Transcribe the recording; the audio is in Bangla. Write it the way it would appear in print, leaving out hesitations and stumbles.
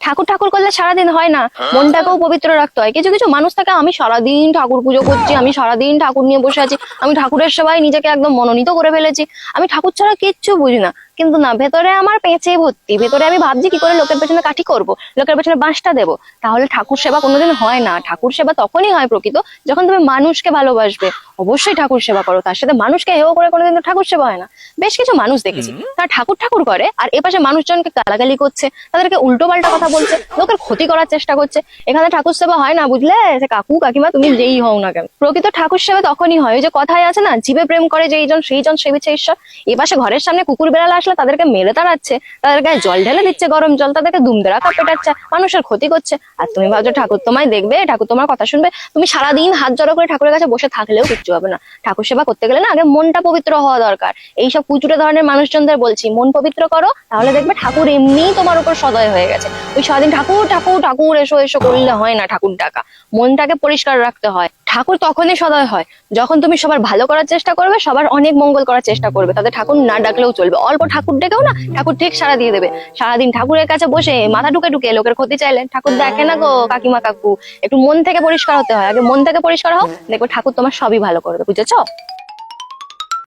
ঠাকুর ঠাকুর করলে সারাদিন হয় না, মনটাকেও পবিত্র রাখতে হয়। কিছু কিছু মানুষ থাকে, আমি সারাদিন ঠাকুর পুজো করছি, আমি সারাদিন ঠাকুর নিয়ে বসে আছি, আমি ঠাকুরের সেবায় নিজেকে একদম মনোনীত করে ফেলেছি, আমি ঠাকুর ছাড়া কিচ্ছু বুঝি না। কিন্তু না, ভেতরে আমার পেঁচে ভর্তি, ভেতরে আমি ভাবছি কি করে লোকের পেছনে কাঠি করব, লোকের পেছনে বাঁশটা দেবো। তাহলে ঠাকুর সেবা কোনোদিন হয় না। ঠাকুর সেবা তখনই হয় প্রকৃত, যখন তুমি মানুষকে ভালোবাসবে। অবশ্যই ঠাকুর সেবা করো, তার সাথে মানুষকে হেয় করে কোনোদিন তো ঠাকুর সেবা হয় না। বেশ কিছু মানুষ দেখেছি তারা ঠাকুর ঠাকুর করে আর এপাশে মানুষজনকে গালাগালি করছে, তাদেরকে উল্টো পাল্টা কথা বলছে, লোকের ক্ষতি করার চেষ্টা করছে। এখানে ঠাকুর সেবা হয় না, বুঝলে? সে কাকু কাকিমা তুমি যেই হও না কেন, প্রকৃত ঠাকুর সেবা তখনই হয়। ওই যে কথায় আছে না, জীবে প্রেম করে যেইজন সেইজন সেবিছে ঈশ্বর। এপাশে ঘরের সামনে কুকুর বেড়াল আসলে তাদেরকে মেরে তাড়াচ্ছে, তাদের গায়ে জল ঢেলে দিচ্ছে, গরম জল, তাদেরকে দুমদেরা কাপ পেটাচ্ছে, মানুষের ক্ষতি করছে। আর তুমি ভাবছো ঠাকুর তোমায় দেখবে, ঠাকুর তোমার কথা শুনবে? তুমি সারাদিন হাত জড়ো করে ঠাকুরের কাছে বসে থাকলেও কিচ্ছু হবে না। ঠাকুর সেবা করতে গেলে না, আগে মনটা পবিত্র হওয়া দরকার। এইসব কুচুটে ধরনের মানুষজনদের বলছি, মন পবিত্র করো, তাহলে দেখবে ঠাকুর এমনিই তোমার উপর সদয় হয়ে গেছে। ওই সারাদিন ঠাকুর ঠাকুর ঠাকুর এসো এসো করলে হয় না, ঠাকুর ডাকা। মনটাকে পরিষ্কার রাখতে হয়। ঠাকুর তখনই সদয় হয় যখন তুমি সবার ভালো করার চেষ্টা করবে, সবার অনেক মঙ্গল করার চেষ্টা করবে। তাদের ঠাকুর না ডাকলেও চলবে, অল্প ঠাকুর ডেকেও না ঠাকুর ঠিক সাড়া দিয়ে দেবে। সারাদিন ঠাকুরের কাছে বসে মাথা ঢুকে ঢুকে লোকের ক্ষতি চাইলে ঠাকুর দেখে না গো কাকিমা কাকু। একটু মন থেকে পরিষ্কার হতে হয়, আগে মন থেকে পরিষ্কার হও, দেখো ঠাকুর তোমার সবই ভালো করবে, বুঝেছো?